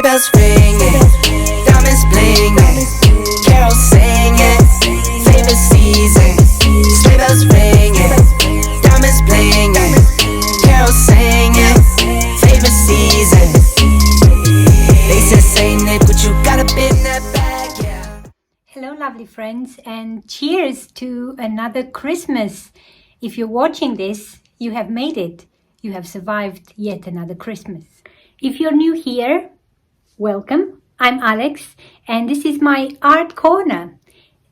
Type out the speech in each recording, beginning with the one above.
Sleigh bells ringing, diamonds blinging, carols singing, favorite season. Sleigh bells ringing, diamonds blinging, carols singing, favorite season. They said Saint Nick, but you got a bit in that bag, yeah. Hello lovely friends, and cheers to another Christmas. If you're watching this, you have made it. You have survived yet another Christmas. If you're new here, welcome. I'm Alex and this is my art corner.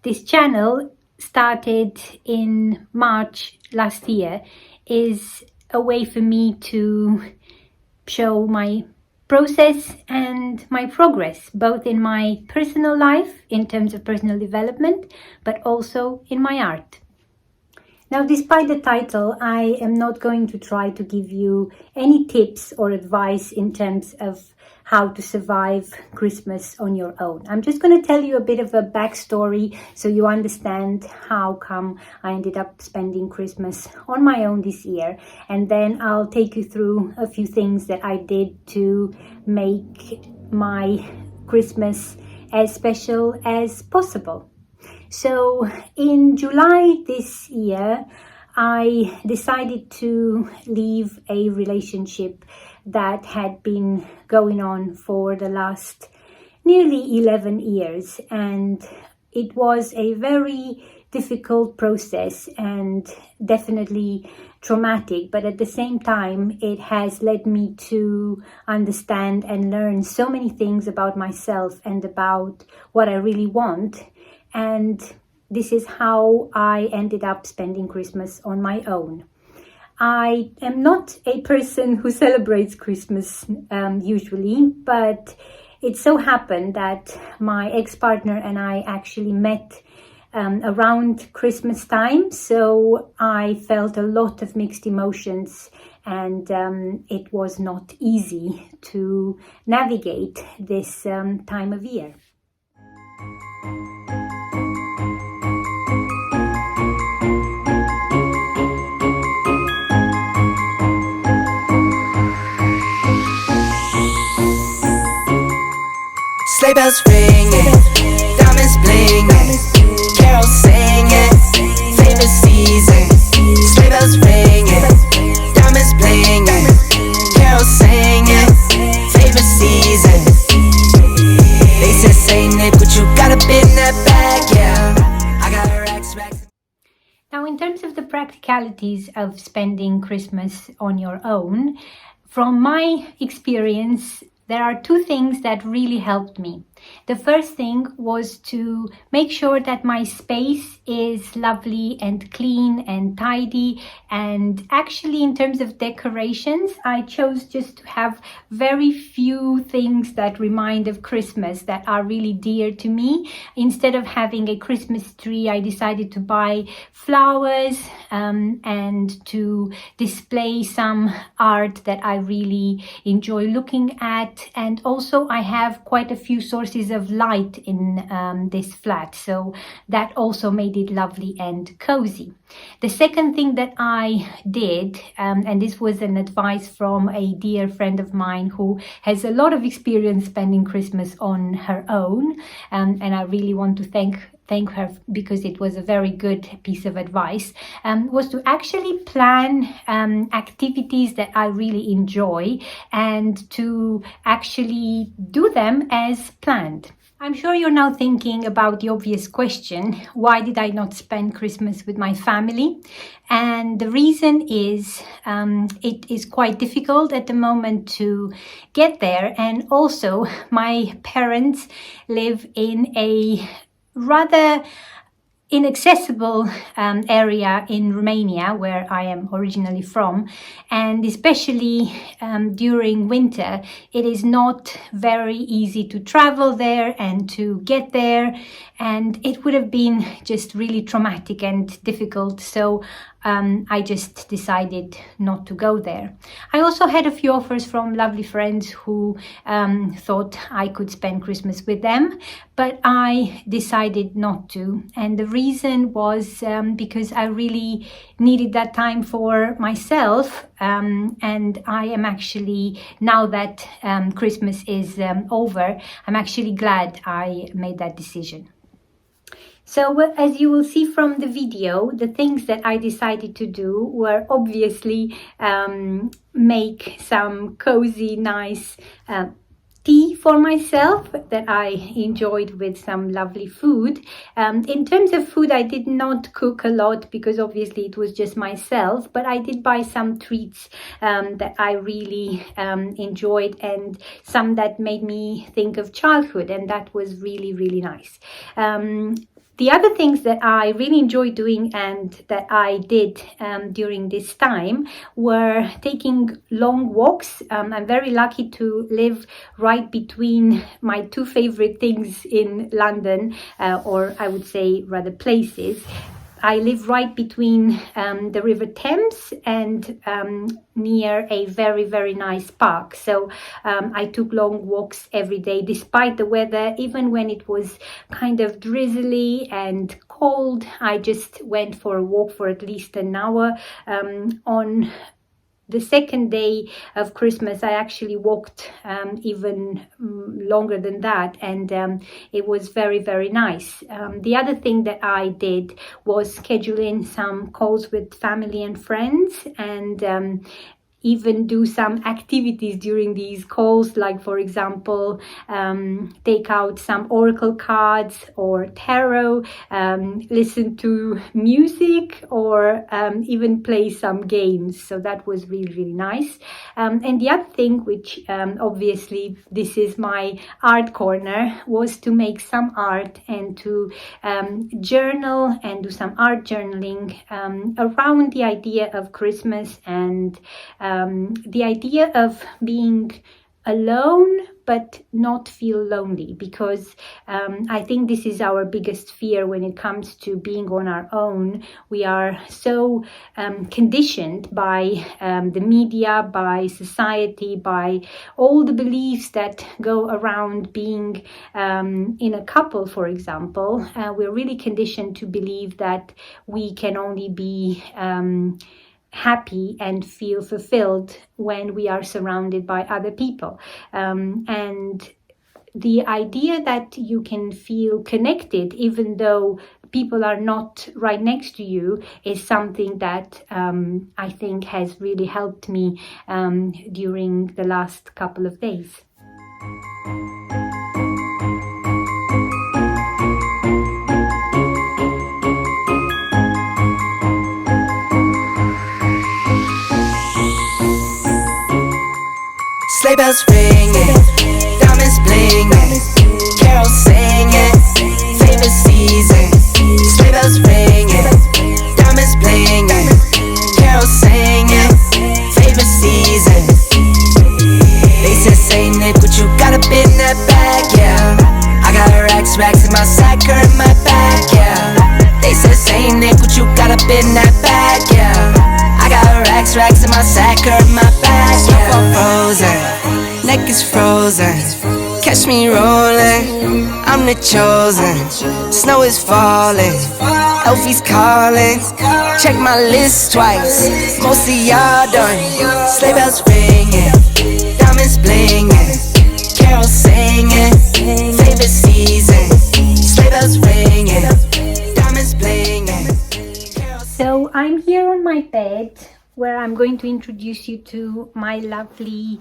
This channel started in March last year, is a way for me to show my process and my progress, both in my personal life in terms of personal development, but also in my art. Now, despite the title, I am not going to try to give you any tips or advice in terms of how to survive Christmas on your own. I'm just going to tell you a bit of a backstory so you understand how come I ended up spending Christmas on my own this year. And then I'll take you through a few things that I did to make my Christmas as special as possible. So in July this year, I decided to leave a relationship that had been going on for the last nearly 11 years. And it was a very difficult process and definitely traumatic. But at the same time, it has led me to understand and learn so many things about myself and about what I really want. And this is how I ended up spending Christmas on my own. I am not a person who celebrates Christmas usually, but it so happened that my ex-partner and I actually met around Christmas time. So I felt a lot of mixed emotions, and it was not easy to navigate this time of year. Sleigh bells ringing, diamonds blinging, carols singing, favorite season. Sleigh bells ringing, diamonds blinging, carols singing, favorite season. They said Saint Nick, but you got a bit in that bag, yeah. I got racks. Now, in terms of the practicalities of spending Christmas on your own, from my experience, there are two things that really helped me. The first thing was to make sure that my space is lovely and clean and tidy. And actually, in terms of decorations, I chose just to have very few things that remind of Christmas that are really dear to me. Instead of having a Christmas tree, I decided to buy flowers and to display some art that I really enjoy looking at. And also, I have quite a few sources of light in this flat, so that also made it lovely and cozy. The second thing that I did, and this was an advice from a dear friend of mine who has a lot of experience spending Christmas on her own, and I really want to thank her because it was a very good piece of advice, was to actually plan activities that I really enjoy and to actually do them as planned. I'm sure you're now thinking about the obvious question, why did I not spend Christmas with my family? And the reason is it is quite difficult at the moment to get there. And also my parents live in a rather inaccessible area in Romania, where I am originally from, and especially during winter it is not very easy to travel there and to get there, and it would have been just really traumatic and difficult. So I just decided not to go there. I also had a few offers from lovely friends who thought I could spend Christmas with them, but I decided not to. And the reason was because I really needed that time for myself. And I am actually, now that Christmas is over, I'm actually glad I made that decision. So as you will see from the video, the things that I decided to do were obviously make some cozy, nice tea for myself that I enjoyed with some lovely food. In terms of food, I did not cook a lot because obviously it was just myself, but I did buy some treats that I really enjoyed, and some that made me think of childhood, and that was really, really nice. The other things that I really enjoyed doing and that I did during this time were taking long walks. I'm very lucky to live right between my two favorite things in London, or I would say rather places. I live right between the River Thames and near a very, very nice park. So I took long walks every day despite the weather. Even when it was kind of drizzly and cold, I just went for a walk for at least an hour. On the second day of Christmas, I actually walked even longer than that, and it was very, very nice. The other thing that I did was schedule in some calls with family and friends, and even do some activities during these calls, like for example take out some oracle cards or tarot, listen to music, or even play some games. So that was really, really nice. And the other thing, which obviously this is my art corner, was to make some art and to journal and do some art journaling around the idea of Christmas and the idea of being alone but not feel lonely, because I think this is our biggest fear when it comes to being on our own. We are so conditioned by the media, by society, by all the beliefs that go around being in a couple, for example. We're really conditioned to believe that we can only be happy and feel fulfilled when we are surrounded by other people. And the idea that you can feel connected even though people are not right next to you is something that I think has really helped me during the last couple of days. Sleigh bells ringing, diamonds blinging, carols singing, favorite season. Sleigh bells ringing, diamonds blinging, carols singing, favorite season. They said Saint Nick, what you got up in that bag, yeah. I got racks in my sack or in my bag, yeah. They said Saint Nick, what you got up in that bag, yeah. I got racks in my sack or in my bag, yeah. Snowfall frozen, neck is frozen. Catch me rolling, I'm the chosen. Snow is falling, Elfie's calling. Check my list twice, most of y'all done. Sleigh bells ringing, diamonds blinging, carols singing, favorite season. Sleigh bells ringing, diamonds blinging. So I'm here on my bed, where I'm going to introduce you to my lovely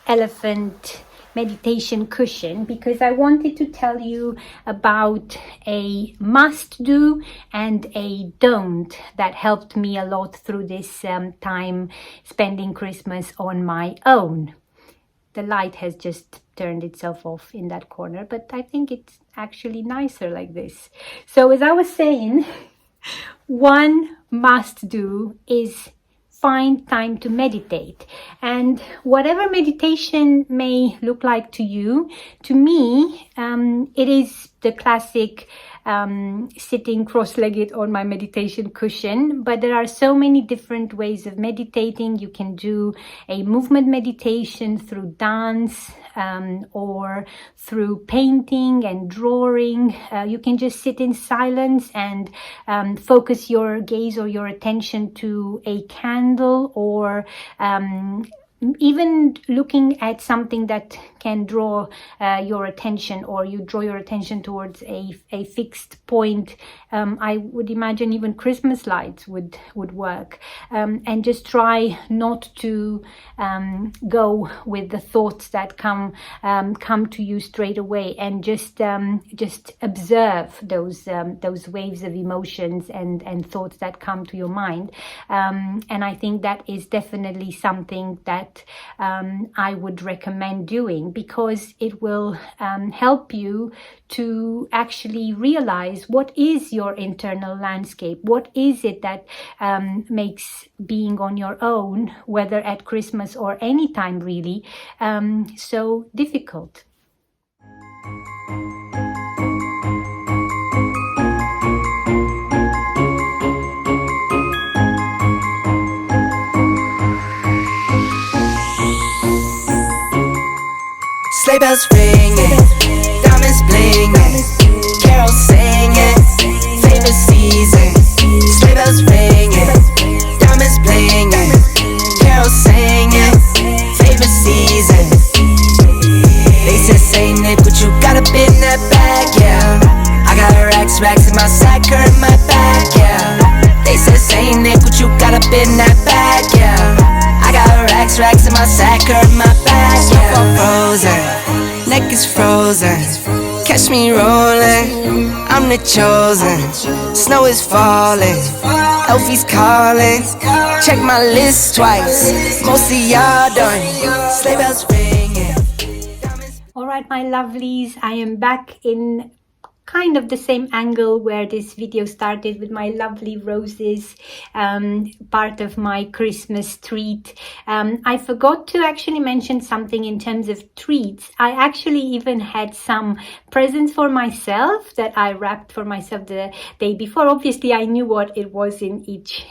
elephant meditation cushion, because I wanted to tell you about a must do and a don't that helped me a lot through this time spending Christmas on my own. The light has just turned itself off in that corner, but I think it's actually nicer like this. So as I was saying, one must do is find time to meditate. And whatever meditation may look like to you, to me, it is the classic sitting cross-legged on my meditation cushion, but there are so many different ways of meditating. You can do a movement meditation through dance, or through painting and drawing. You can just sit in silence and focus your gaze or your attention to a candle, or even looking at something that can draw your attention, or you draw your attention towards a fixed point. I would imagine even Christmas lights would work, and just try not to go with the thoughts that come to you straight away, and just observe those waves of emotions and thoughts that come to your mind. And I think that is definitely something that I would recommend doing, because it will help you to actually realize what is your internal landscape. What is it that makes being on your own, whether at Christmas or any time really, so difficult. Sleigh bells ringing, diamonds blinging, carols singing, favorite season. Sleigh bells ringing, diamonds blinging, carols singing, favorite season. They said Saint Nick, but you got a bit in that bag, yeah. I got racks in my sack or in my bag, yeah. They said Saint Nick, but you got a bit in that bag, yeah. I got racks in my sack or in my bag, yeah. Frozen, neck is frozen, catch me rolling, I'm the chosen. Snow is falling, Elfie's calling, check my list twice, most of y'all done. Sleigh bells ringing. All right, my lovelies, I am back in kind of the same angle where this video started, with my lovely roses, part of my Christmas treat. I forgot to actually mention something in terms of treats. I actually even had some presents for myself that I wrapped for myself the day before. Obviously I knew what it was in each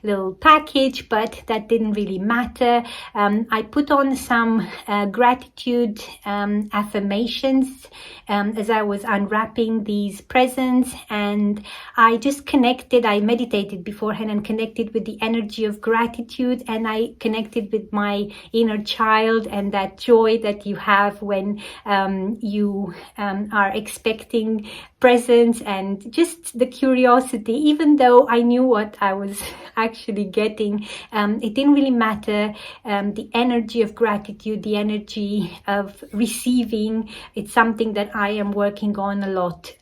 little package, but that didn't really matter. I put on some gratitude affirmations as I was unwrapping these presents, and I just connected. I meditated beforehand and connected with the energy of gratitude, and I connected with my inner child and that joy that you have when you are expecting presents, and just the curiosity. Even though I knew what I was actually getting, it didn't really matter. The energy of gratitude, the energy of receiving, it's something that I am working on a lot,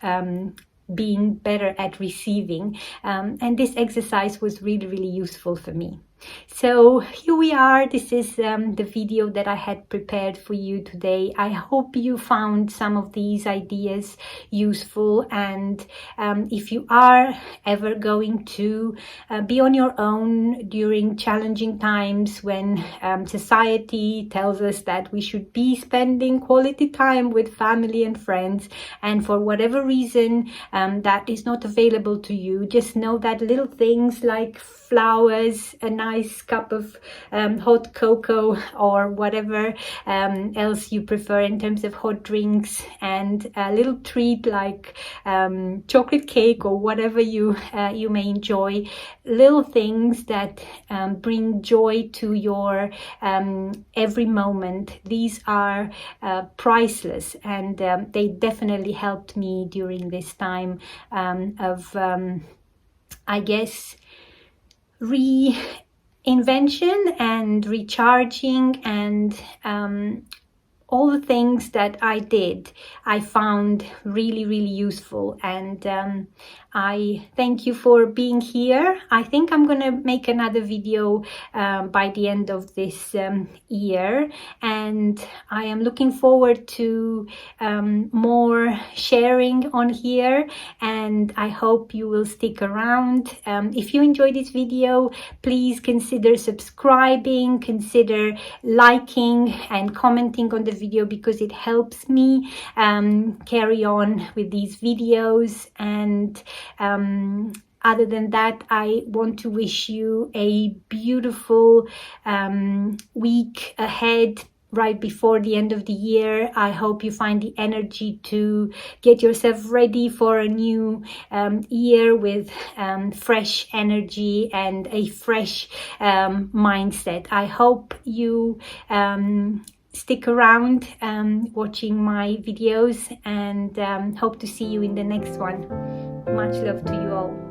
being better at receiving, and this exercise was really useful for me. So here we are. This is the video that I had prepared for you today. I hope you found some of these ideas useful, and if you are ever going to be on your own during challenging times when society tells us that we should be spending quality time with family and friends, and for whatever reason that is not available to you, just know that little things like flowers, a nice cup of hot cocoa, or whatever else you prefer in terms of hot drinks, and a little treat like chocolate cake or whatever you may enjoy, little things that bring joy to your every moment. These are priceless, and they definitely helped me during this time of I guess reinvention and recharging, and all the things that I did, I found really useful, and I thank you for being here. I think I'm gonna make another video by the end of this year, and I am looking forward to more sharing on here, and I hope you will stick around. If you enjoyed this video, please consider subscribing, consider liking and commenting on the video, because it helps me carry on with these videos. And other than that, I want to wish you a beautiful week ahead, right before the end of the year. I hope you find the energy to get yourself ready for a new year with fresh energy and a fresh mindset. I hope you stick around watching my videos, and hope to see you in the next one. Much love to you all.